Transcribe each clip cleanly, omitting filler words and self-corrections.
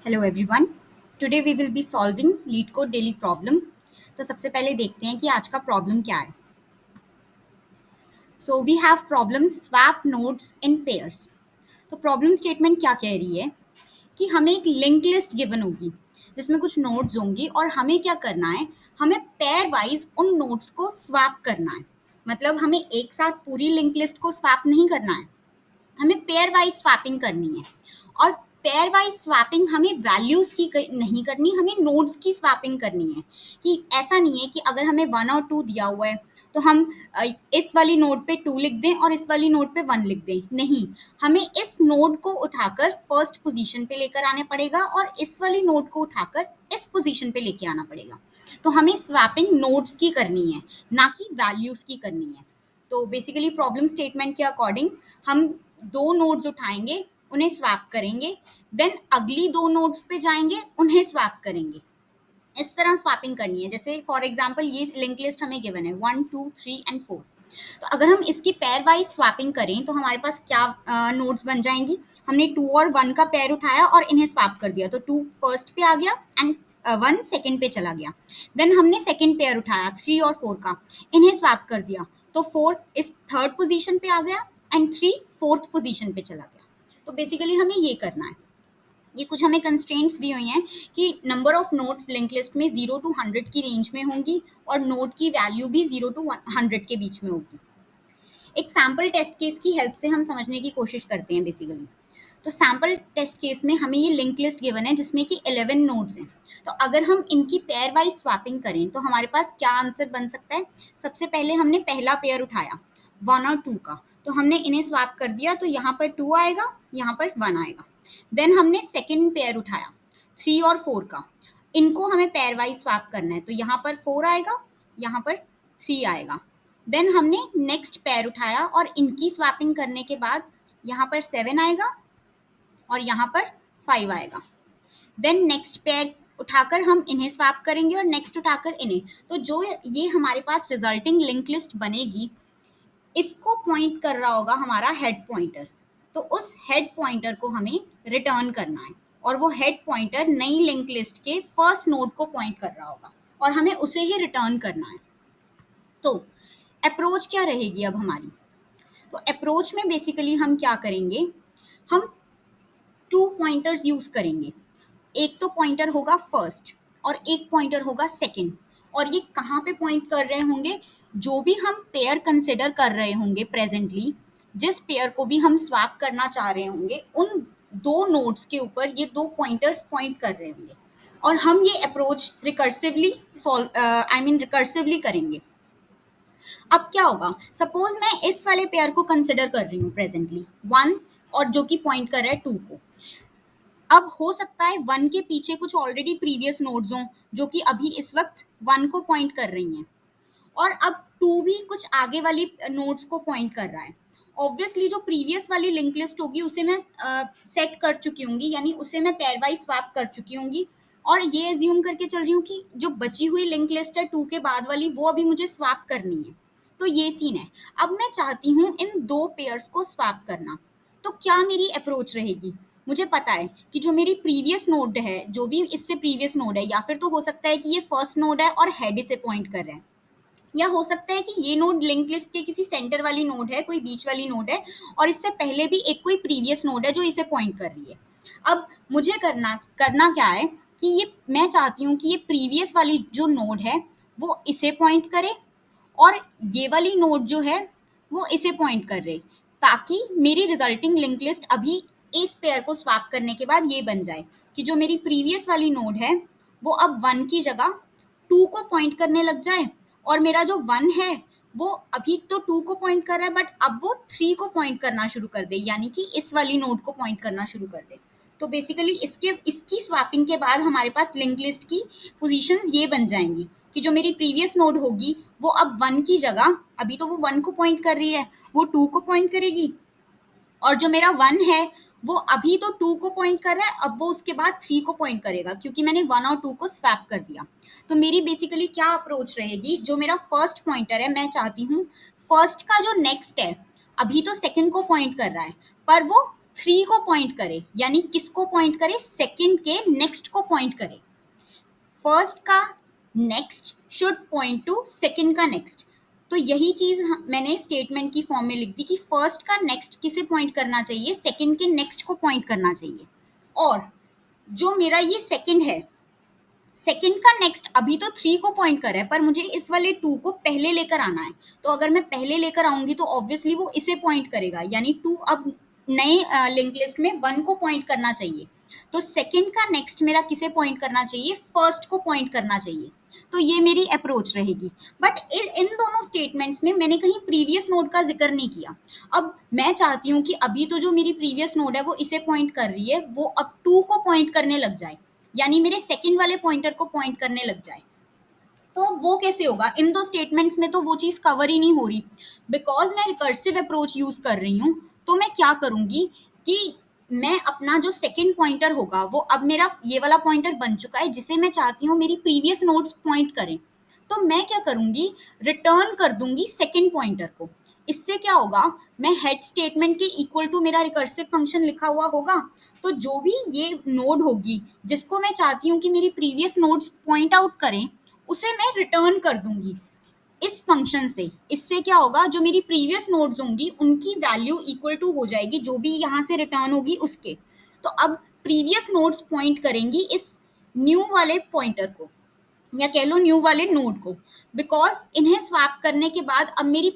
Hello everyone. Today we will be solving LeetCode daily problem. तो सबसे पहले देखते हैं कि आज का प्रॉब्लम क्या है। So we have problem swap nodes in pairs. तो प्रॉब्लम स्टेटमेंट क्या कह रही है कि हमें एक लिंक लिस्ट गिवन होगी जिसमें कुछ नोड्स होंगी और हमें क्या करना है, हमें पेयर वाइज उन नोड्स को स्वैप करना है। मतलब हमें एक साथ पूरी लिंक लिस्ट को स्वैप नहीं करना है, हमें पेयर वाइज स्वैपिंग करनी है। और पेयर वाइज स्वैपिंग हमें वैल्यूज की नहीं करनी, हमें नोड्स की स्वैपिंग करनी है। कि ऐसा नहीं है कि अगर हमें 1 और 2 दिया हुआ है तो हम इस वाली नोड पे 2 लिख दें और इस वाली नोड पे 1 लिख दें। नहीं, हमें इस नोड को उठाकर फर्स्ट पोजीशन पे लेकर आना पड़ेगा और इस वाली नोड को उठाकर इस पोजीशन पे लेके आना पड़ेगा। तो हमें स्वैपिंग नोड्स की करनी है, ना कि वैल्यूज की करनी है। तो बेसिकली प्रॉब्लम स्टेटमेंट के अकॉर्डिंग हम दो नोड्स उठाएंगे, उन्हें स्वैप करेंगे, देन अगली दो नोड्स पे जाएंगे, उन्हें स्वैप करेंगे। इस तरह स्वैपिंग करनी है। जैसे फॉर एग्जांपल ये लिंक लिस्ट हमें गिवन है 1 2 3 एंड 4। तो अगर हम इसकी पेयर वाइज स्वैपिंग करें तो हमारे पास क्या नोड्स बन जाएंगी। हमने 2 और 1 का पेयर उठाया और इन्हें स्वैप कर दिया, तो 2 फर्स्ट पे आ गया एंड 1 सेकेंड पे चला गया। देन हमने सेकेंड पेयर उठाया 3 और 4 का, इन्हें स्वैप कर दिया, तो 4 इस थर्ड पोजीशन पे आ गया एंड 3 फोर्थ पोजीशन पे चला गया। तो बेसिकली हमें ये करना है। ये कुछ हमें कंस्ट्रेंट्स दी हुई हैं कि number of nodes link list में 0 to 100 की रेंज में होंगी और नोड की वैल्यू भी 0 to 100 के बीच में होगी। एक सैम्पल टेस्ट केस की हेल्प से हम समझने की कोशिश करते हैं बेसिकली। तो सैम्पल टेस्ट केस में हमें ये लिंक लिस्ट गिवन है जिसमें कि 11 नोड्स हैं। तो अगर हम इनकी पेयर वाइज स्वैपिंग करें तो हमारे पास क्या आंसर बन सकता है। सबसे पहले हमने पहला पेयर उठाया 1 और 2 का, तो हमने इन्हें स्वैप कर दिया, तो यहाँ पर 2 आएगा, यहाँ पर 1 आएगा। देन हमने सेकेंड पेयर उठाया 3 और 4 का, इनको हमें पेयर वाइज स्वैप करना है, तो यहाँ पर 4 आएगा, यहाँ पर 3 आएगा। देन हमने नेक्स्ट पेयर उठाया और इनकी स्वैपिंग करने के बाद यहाँ पर 7 आएगा और यहाँ पर 5 आएगा। देन नेक्स्ट पेयर उठाकर हम इन्हें स्वैप करेंगे और नेक्स्ट उठाकर इन्हें। तो जो ये हमारे पास रिजल्टिंग लिंक लिस्ट बनेगी, इसको पॉइंट कर रहा होगा हमारा हेड पॉइंटर। तो उस हेड पॉइंटर को हमें रिटर्न करना है और वो हेड पॉइंटर नई लिंक लिस्ट के फर्स्ट नोड को पॉइंट कर रहा होगा और हमें उसे ही रिटर्न करना है। तो अप्रोच क्या रहेगी अब हमारी। तो अप्रोच में बेसिकली हम क्या करेंगे, हम 2 पॉइंटर्स यूज करेंगे। एक तो पॉइंटर होगा फर्स्ट और एक पॉइंटर होगा सेकंड। और ये कहाँ पे पॉइंट कर रहे होंगे, जो भी हम पेयर कंसिडर कर रहे होंगे प्रेजेंटली, जिस पेयर को भी हम स्वैप करना चाह रहे होंगे, उन दो नोड्स के ऊपर ये दो पॉइंटर्स पॉइंट कर रहे होंगे और हम ये अप्रोच रिकर्सिवली रिकर्सिवली करेंगे। अब क्या होगा, सपोज मैं इस वाले पेयर को कंसिडर कर रही हूँ प्रेजेंटली 1, और जो कि पॉइंट कर रहा है 2 को। अब हो सकता है 1 के पीछे कुछ ऑलरेडी प्रीवियस नोड्स हों जो कि अभी इस वक्त 1 को पॉइंट कर रही हैं, और अब 2 भी कुछ आगे वाली नोड्स को पॉइंट कर रहा है। ऑब्वियसली जो प्रीवियस वाली लिंक लिस्ट होगी उसे मैं सेट कर चुकी होंगी, यानी उसे मैं पेयर वाइज स्वैप कर चुकी होंगी, और ये एज्यूम करके चल रही हूँ कि जो बची हुई लिंक लिस्ट है 2 के बाद वाली, वो अभी मुझे स्वैप करनी है। तो ये सीन है। अब मैं चाहती हूँ इन दो पेयर्स को स्वैप करना। तो क्या मेरी अप्रोच रहेगी, मुझे पता है कि जो मेरी प्रीवियस नोड है, जो भी इससे प्रीवियस नोड है, या फिर तो हो सकता है कि ये फर्स्ट नोड है और हेड इसे पॉइंट कर रहा है, या हो सकता है कि ये नोड लिंक लिस्ट के किसी सेंटर वाली नोड है, कोई बीच वाली नोड है, और इससे पहले भी एक कोई प्रीवियस नोड है जो इसे पॉइंट कर रही है। अब मुझे करना करना क्या है कि ये मैं चाहती हूँ कि ये प्रीवियस वाली जो नोड है वो इसे पॉइंट करे और ये वाली नोड जो है वो इसे पॉइंट कर रहे, ताकि मेरी रिजल्टिंग लिंक लिस्ट अभी इस पेयर को स्वैप करने के बाद ये बन जाए कि जो मेरी प्रीवियस वाली नोड है वो अब 1 की जगह 2 को पॉइंट करने लग जाए, और मेरा जो 1 है वो अभी तो 2 को पॉइंट कर रहा है, बट अब वो 3 को पॉइंट करना शुरू कर दे, यानी कि इस वाली नोड को पॉइंट करना शुरू कर दे। तो बेसिकली इसकी स्वैपिंग के बाद हमारे पास लिंक लिस्ट की पोजीशंस ये बन जाएंगी कि जो मेरी प्रीवियस नोड होगी वो अब 1 की जगह, अभी तो वो 1 को पॉइंट कर रही है, वो 2 को पॉइंट करेगी, और जो मेरा 1 है वो अभी तो 2 को पॉइंट कर रहा है, अब वो उसके बाद 3 को पॉइंट करेगा क्योंकि मैंने 1 और 2 को स्वैप कर दिया। तो मेरी बेसिकली क्या अप्रोच रहेगी, जो मेरा फर्स्ट पॉइंटर है, मैं चाहती हूँ फर्स्ट का जो नेक्स्ट है, अभी तो सेकंड को पॉइंट कर रहा है, पर वो 3 को पॉइंट करे, यानी किसको पॉइंट करे, सेकंड के नेक्स्ट को पॉइंट करे। फर्स्ट का next should point two second का नेक्स्ट। तो यही चीज मैंने स्टेटमेंट की फॉर्म में लिख दी कि फर्स्ट का नेक्स्ट किसे पॉइंट करना चाहिए, सेकंड के नेक्स्ट को पॉइंट करना चाहिए। और जो मेरा ये सेकंड है, सेकंड का नेक्स्ट अभी तो 3 को पॉइंट कर रहा है, पर मुझे इस वाले 2 को पहले लेकर आना है। तो अगर मैं पहले लेकर आऊंगी तो ऑब्वियसली वो इसे पॉइंट करेगा, यानी 2 अब नए लिंक लिस्ट में 1 को पॉइंट करना चाहिए। तो सेकंड का नेक्स्ट मेरा किसे पॉइंट करना चाहिए, फर्स्ट को पॉइंट करना चाहिए। तो ये मेरी अप्रोच रहेगी। बट इन दोनों स्टेटमेंट्स में मैंने कहीं प्रीवियस नोड का जिक्र नहीं किया। अब मैं चाहती हूँ कि अभी तो जो मेरी प्रीवियस नोड है वो इसे पॉइंट कर रही है, वो अब 2 को पॉइंट करने लग जाए, यानी मेरे सेकंड वाले पॉइंटर को पॉइंट करने लग जाए। तो वो कैसे होगा, इन दो स्टेटमेंट्स में तो वो चीज़ कवर ही नहीं हो रही। बिकॉज मैं रिकर्सिव अप्रोच यूज कर रही हूँ, तो मैं क्या करूँगी कि मैं अपना जो सेकंड पॉइंटर होगा वो अब मेरा ये वाला पॉइंटर बन चुका है जिसे मैं चाहती हूँ मेरी प्रीवियस नोड्स पॉइंट करें। तो मैं क्या करूँगी, रिटर्न कर दूंगी सेकंड पॉइंटर को। इससे क्या होगा, मैं हेड स्टेटमेंट के इक्वल टू मेरा रिकर्सिव फंक्शन लिखा हुआ होगा, तो जो भी ये नोड होगी जिसको मैं चाहती हूँ कि मेरी प्रीवियस नोड्स पॉइंट आउट करें, उसे मैं रिटर्न कर दूंगी इस फंक्शन से। इससे क्या होगा, जो मेरी प्रीवियस नोड्स होंगी उनकी वैल्यू इक्वल टू हो जाएगी जो भी यहाँ से रिटर्न होगी उसके। तो अब प्रीवियस नोड्स पॉइंट करेंगी इस न्यू वाले पॉइंटर को, या कह लो न्यू वाले नोड को। बिकॉज इन्हें स्वैप करने के बाद अब मेरी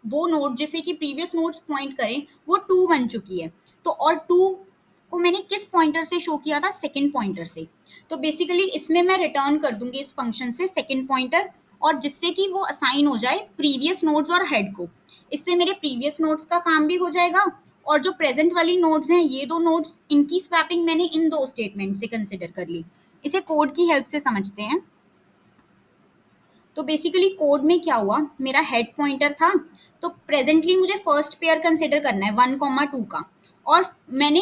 वो नोड जैसे कि प्रीवियस नोड्स पॉइंट करें वो 2 बन चुकी है। तो और 2 को मैंने किस पॉइंटर से शो किया था, सेकंड पॉइंटर से। तो बेसिकली इसमें मैं रिटर्न कर दूंगी इस फंक्शन से सेकंड पॉइंटर, और जिससे कि वो असाइन हो जाए प्रीवियस नोड्स और हेड को। इससे मेरे प्रीवियस नोड्स का काम भी हो जाएगा, और जो प्रेजेंट वाली नोड्स हैं ये दो नोड्स, इनकी स्वैपिंग मैंने इन दो स्टेटमेंट से कंसिडर कर ली। इसे कोड की हेल्प से समझते हैं। तो बेसिकली कोड में क्या हुआ, मेरा हेड पॉइंटर था, तो प्रेजेंटली मुझे फर्स्ट पेयर कंसिडर करना है 1, 2 का। और मैंने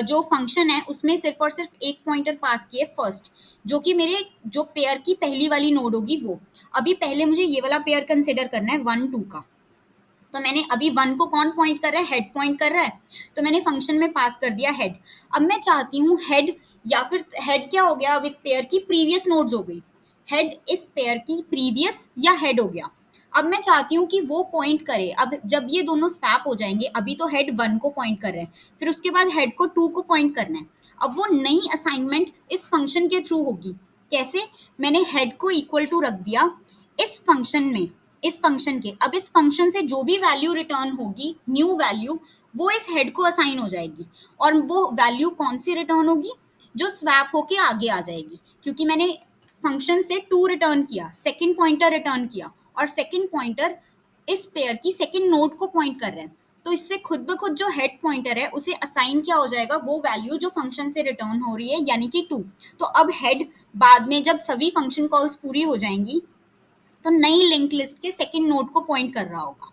जो फंक्शन है उसमें सिर्फ और सिर्फ एक पॉइंटर पास किया फर्स्ट, जो कि मेरे जो पेयर की पहली वाली नोड होगी वो। अभी पहले मुझे ये वाला पेयर कंसिडर करना है 1, 2 का। तो मैंने अभी 1 को कौन पॉइंट कर रहा है, हेड पॉइंट कर रहा है, तो मैंने फंक्शन में पास कर दिया हेड। अब मैं चाहती हूँ हेड, या फिर हेड क्या हो गया, अब इस पेयर की प्रीवियस नोड्स हो गई, हेड इस पेयर की प्रीवियस या हेड हो गया। अब मैं चाहती हूँ कि वो पॉइंट करे, अब जब ये दोनों स्वैप हो जाएंगे, अभी तो हेड 1 को पॉइंट कर रहे हैं, फिर उसके बाद हेड को 2 को पॉइंट करना है। अब वो नई असाइनमेंट इस फंक्शन के थ्रू होगी। कैसे, मैंने हेड को इक्वल टू रख दिया इस फंक्शन में, इस फंक्शन के। अब इस फंक्शन से जो भी वैल्यू रिटर्न होगी, न्यू वैल्यू, वो इस हेड को असाइन हो जाएगी। और वो वैल्यू कौन सी रिटर्न होगी, जो स्वैप होके आगे आ जाएगी, क्योंकि मैंने फंक्शन से 2 रिटर्न किया, सेकंड पॉइंटर रिटर्न किया, और सेकंड पॉइंटर इस पेयर की सेकंड नोड को पॉइंट कर रहे हैं। तो इससे खुद ब खुद जो हेड पॉइंटर है उसे असाइन क्या हो जाएगा, वो वैल्यू जो फंक्शन से रिटर्न हो रही है, यानी कि 2। तो अब हेड बाद में जब सभी फंक्शन कॉल्स पूरी हो जाएंगी तो नई लिंक लिस्ट के सेकंड नोड को पॉइंट कर रहा होगा।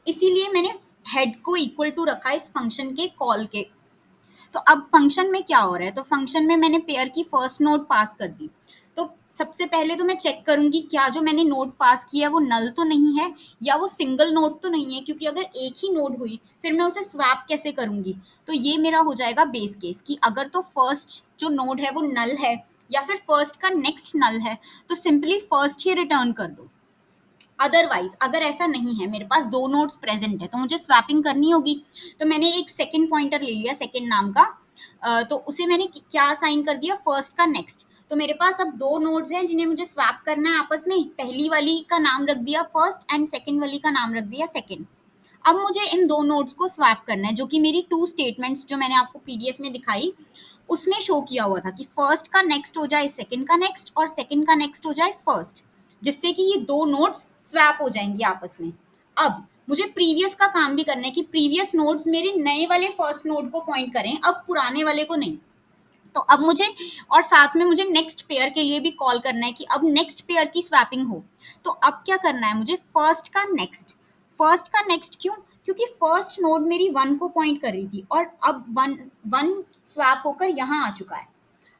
इसीलिए मैंने हेड को इक्वल टू रखा इस फंक्शन के कॉल के। तो अब फंक्शन में क्या हो रहा है, तो फंक्शन में मैंने पेयर की फर्स्ट नोड पास कर दी। तो सबसे पहले तो मैं चेक करूंगी क्या जो मैंने नोड पास किया वो नल तो नहीं है, या वो सिंगल नोड तो नहीं है, क्योंकि अगर एक ही नोड हुई फिर मैं उसे स्वैप कैसे करूंगी। तो ये मेरा हो जाएगा बेस केस कि अगर तो फर्स्ट जो नोड है वो नल है, या फिर फर्स्ट का नेक्स्ट नल है, तो सिंपली फर्स्ट ही रिटर्न कर दो। अदरवाइज अगर ऐसा नहीं है, मेरे पास दो नोड्स प्रेजेंट है, तो मुझे स्वैपिंग करनी होगी। तो मैंने एक सेकंड पॉइंटर ले लिया सेकंड नाम का, तो उसे मैंने क्या असाइन कर दिया, फर्स्ट का नेक्स्ट। तो मेरे पास अब दो नोड्स हैं जिन्हें मुझे स्वैप करना है आपस में। पहली वाली का नाम रख दिया फर्स्ट, एंड सेकंड वाली का नाम रख दिया सेकंड। अब मुझे इन दो नोड्स को स्वैप करना है, जो कि मेरी 2 स्टेटमेंट्स जो मैंने आपको पीडीएफ में दिखाई उसमें शो किया हुआ था कि फर्स्ट का नेक्स्ट हो जाए सेकंड का नेक्स्ट, और सेकंड का नेक्स्ट हो जाए फर्स्ट, जिससे कि ये दो नोड्स स्वैप हो जाएंगे आपस में। अब मुझे प्रीवियस का काम भी करना है कि प्रीवियस नोड्स मेरे नए वाले फर्स्ट नोड को पॉइंट करें, अब पुराने वाले को नहीं। तो अब मुझे, और साथ में मुझे नेक्स्ट पेयर के लिए भी कॉल करना है कि अब नेक्स्ट पेयर की स्वैपिंग हो। तो अब क्या करना है मुझे, फर्स्ट का नेक्स्ट। फर्स्ट का नेक्स्ट क्यों, क्योंकि फर्स्ट नोड मेरी 1 को पॉइंट कर रही थी, और अब 1 1 स्वैप होकर यहाँ आ चुका है।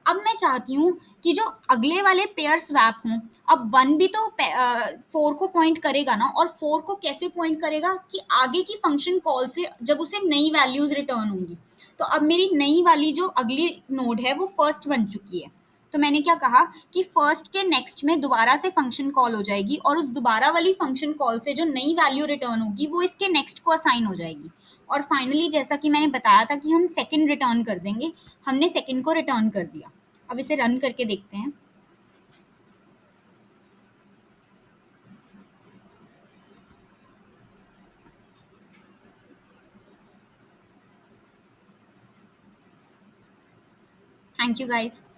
अब मैं चाहती हूँ कि जो अगले वाले पेयर स्वैप हों, अब 1 भी तो 4 को पॉइंट करेगा ना, और 4 को कैसे पॉइंट करेगा कि आगे की फंक्शन कॉल से जब उसे नई वैल्यूज़ रिटर्न होंगी। तो अब मेरी नई वाली जो अगली नोड है वो फर्स्ट बन चुकी है। तो मैंने क्या कहा कि फर्स्ट के नेक्स्ट में दोबारा से फंक्शन कॉल हो जाएगी, और उस दोबारा वाली फंक्शन कॉल से जो नई वैल्यू रिटर्न होगी वो इसके नेक्स्ट को असाइन हो जाएगी। और फाइनली जैसा कि मैंने बताया था कि हम सेकंड रिटर्न कर देंगे, हमने सेकंड को रिटर्न कर दिया। अब इसे रन करके देखते हैं। Thank you guys.